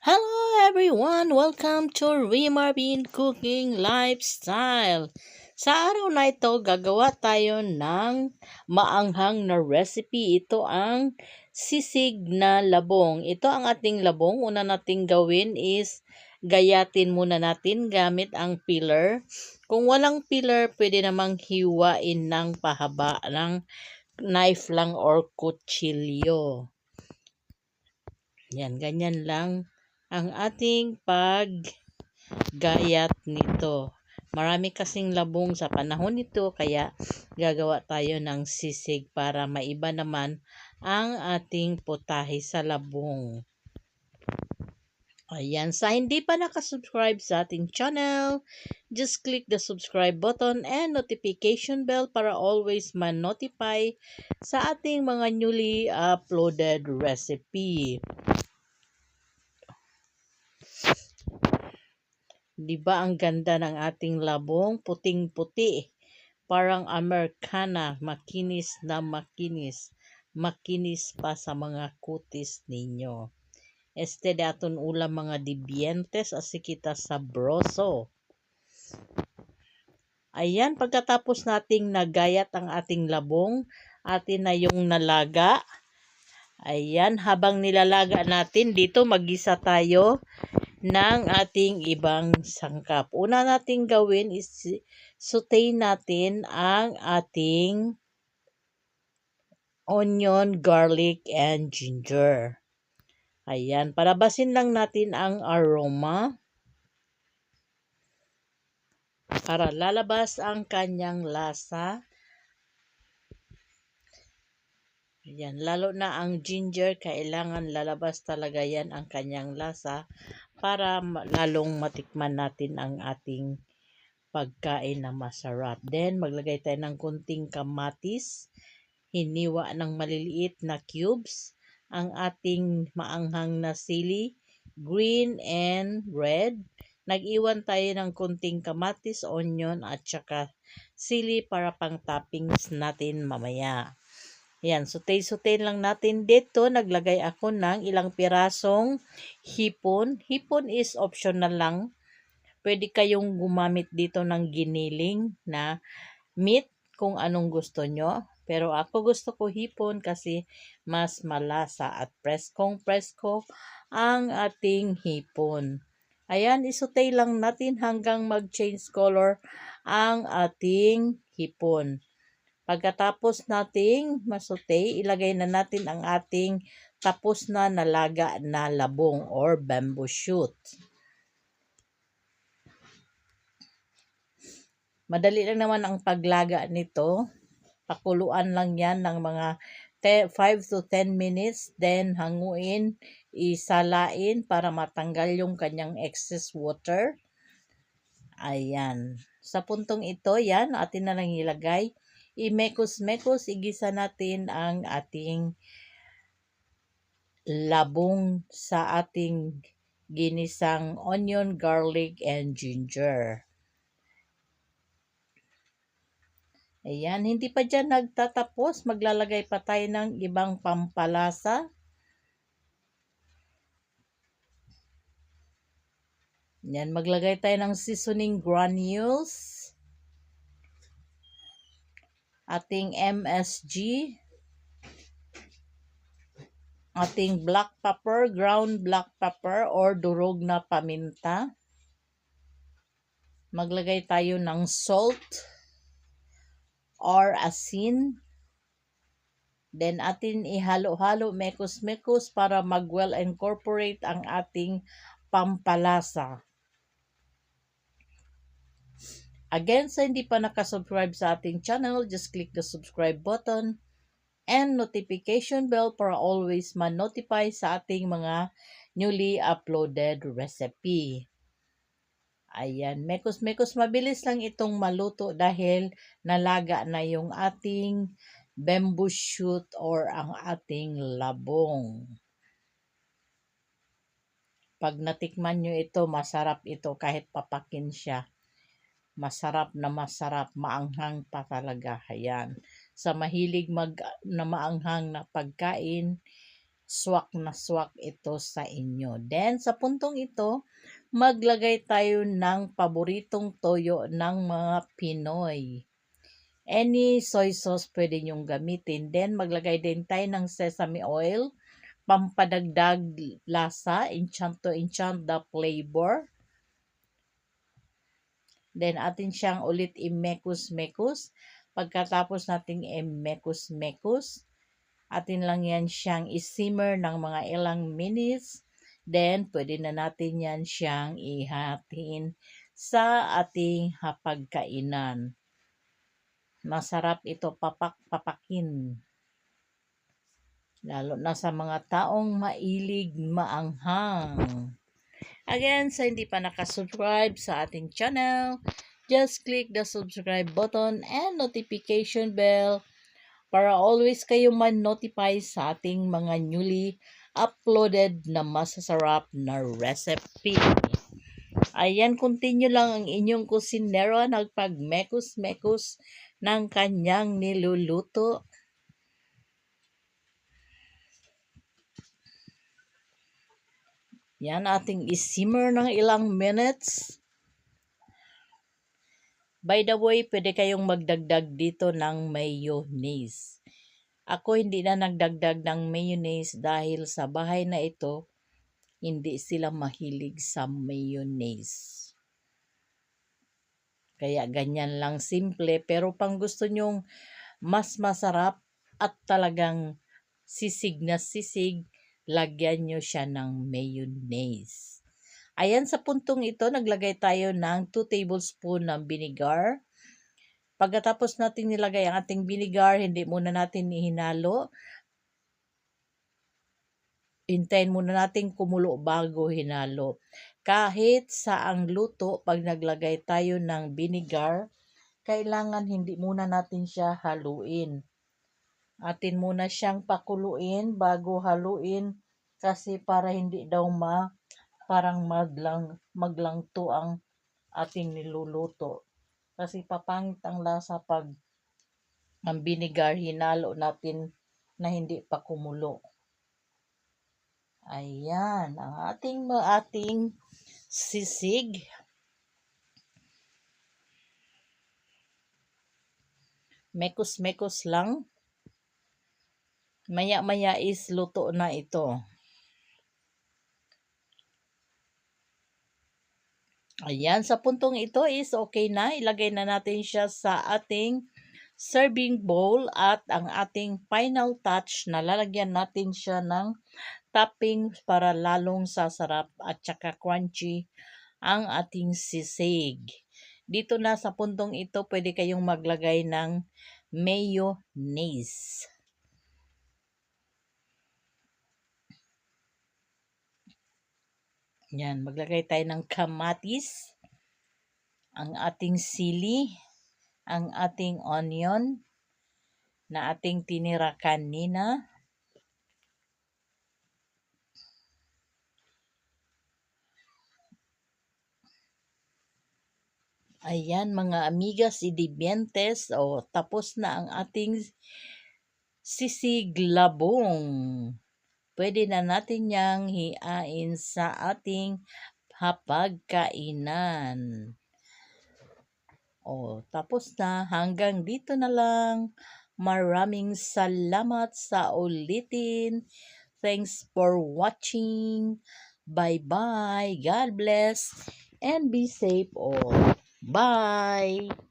Hello everyone! Welcome to Remarvin Cooking Lifestyle. Sa araw na ito, gagawa tayo ng maanghang na recipe. Ito ang sisig na labong. Ito ang ating labong. Una nating gawin is gayatin muna natin gamit ang peeler. Kung walang peeler, pwede namang hiwain ng pahaba ng knife lang or kutsilyo. Yan, ganyan lang ang ating paggayat nito. Marami kasing labong sa panahon nito kaya gagawa tayo ng sisig para maiba naman ang ating putahe sa labong. Ayan, sa hindi pa nakasubscribe sa ating channel, just click the subscribe button and notification bell para always ma-notify sa ating mga newly uploaded recipe. Di ba ang ganda ng ating labong? Puting-puti. Parang Americana. Makinis na makinis. Makinis pa sa mga kutis ninyo. Este daton ulam mga dibientes asi kita sabroso. Ayan, pagkatapos nating nagayat ang ating labong, atin na yung nalaga. Ayan, habang nilalaga natin, dito magisa tayo ng ating ibang sangkap. Una nating gawin is saute natin ang ating onion, garlic, and ginger. Ayan, parabasin lang natin ang aroma para lalabas ang kanyang lasa. Ayan, lalo na ang ginger, kailangan lalabas talaga yan ang kanyang lasa para lalong matikman natin ang ating pagkain na masarap. Then, maglagay tayo ng kunting kamatis, hiniwa ng maliliit na cubes, ang ating maanghang na sili, green and red. Nag-iwan tayo ng kunting kamatis, onion, at saka sili para pang toppings natin mamaya. Yan, sutay-sutay lang natin dito. Naglagay ako ng ilang pirasong hipon. Hipon is optional lang. Pwede kayong gumamit dito ng giniling na meat kung anong gusto nyo. Pero ako gusto ko hipon kasi mas malasa at preskong-presko ang ating hipon. Ayan, isutay lang natin hanggang mag-change color ang ating hipon. Pagkatapos nating masutay, ilagay na natin ang ating tapos na nalaga na labong or bamboo shoot. Madali lang naman ang paglaga nito. Pakuluan lang yan ng mga 5 to 10 minutes. Then hanguin, isalain para matanggal yung kanyang excess water. Ayan. Sa puntong ito, yan, atin na lang ilagay. I-mekos-mekos, igisa natin ang ating labong sa ating ginisang onion, garlic, and ginger. Ayan, hindi pa dyan nagtatapos. Maglalagay pa tayo ng ibang pampalasa. Yan, maglagay tayo ng seasoning granules. Ating MSG. Ating black pepper, ground black pepper or durog na paminta. Maglagay tayo ng salt or asin. Then atin ihalo-halo, mekos-mekos para mag-well incorporate ang ating pampalasa. Again, sa hindi pa nakasubscribe sa ating channel, just click the subscribe button and notification bell para always ma-notify sa ating mga newly uploaded recipe. Ayan, mekos-mekos, mabilis lang itong maluto dahil nalaga na yung ating bamboo shoot or ang ating labong. Pag natikman nyo ito, masarap ito kahit papakin siya. Masarap na masarap, maanghang pa talaga. Ayan. Sa mahilig na maanghang na pagkain, swak na swak ito sa inyo. Then, sa puntong ito, maglagay tayo ng paboritong toyo ng mga Pinoy. Any soy sauce pwede nyong gamitin. Then, maglagay din tayo ng sesame oil, pampadagdag lasa, enchant to enchant the flavor. Then, atin siyang ulit i-mekus-mekus. Pagkatapos nating i-mekus-mekus, atin lang yan siyang i-simmer ng mga ilang minutes. Then, pwede na natin yan siyang ihatin sa ating hapagkainan. Masarap ito papak-papakin. Lalo na sa mga taong mailig maanghang. Again, sa hindi pa nakasubscribe sa ating channel, just click the subscribe button and notification bell para always kayo man-notify sa ating mga newly uploaded na masasarap na recipe. Ayan, continue lang ang inyong kusinero nagpag-mekus-mekus ng kanyang niluluto. Yan, ating isimmer ng ilang minutes. By the way, pwede kayong magdagdag dito ng mayonnaise. Ako hindi na nagdagdag ng mayonnaise dahil sa bahay na ito, hindi sila mahilig sa mayonnaise. Kaya ganyan lang simple, pero pang gusto nyong mas masarap at talagang sisig na sisig, lagyan nyo siya ng mayonnaise. Ayan, sa puntong ito, naglagay tayo ng 2 tablespoon ng vinegar. Pagkatapos natin nilagay ang ating vinegar, hindi muna natin ihinalo. Hintayin muna natin kumulo bago hinalo. Kahit sa ang luto, pag naglagay tayo ng vinegar, kailangan hindi muna natin siya haluin. Atin muna siyang pakuluin bago haluin kasi para hindi daw parang maglangto ang ating niluluto. Kasi papangit ang lasa pag ang vinegar hinalo natin na hindi pa kumulo. Ayan, ang ating sisig. Mekus-mekus lang. Maya-maya is luto na ito. Ayan, sa puntong ito is okay na. Ilagay na natin siya sa ating serving bowl at ang ating final touch na lalagyan natin siya ng topping para lalong sasarap at saka crunchy ang ating sisig. Dito na sa puntong ito, pwede kayong maglagay ng mayonnaise. Yan, maglagay tayo ng kamatis, ang ating sili, ang ating onion na ating tinira kanina. Ayan mga amigas idibientes, tapos na ang ating sisig labong. Pwede na natin yang hiain sa ating hapagkainan. Tapos na. Hanggang dito na lang. Maraming salamat sa ulitin. Thanks for watching. Bye-bye. God bless. And be safe all. Bye!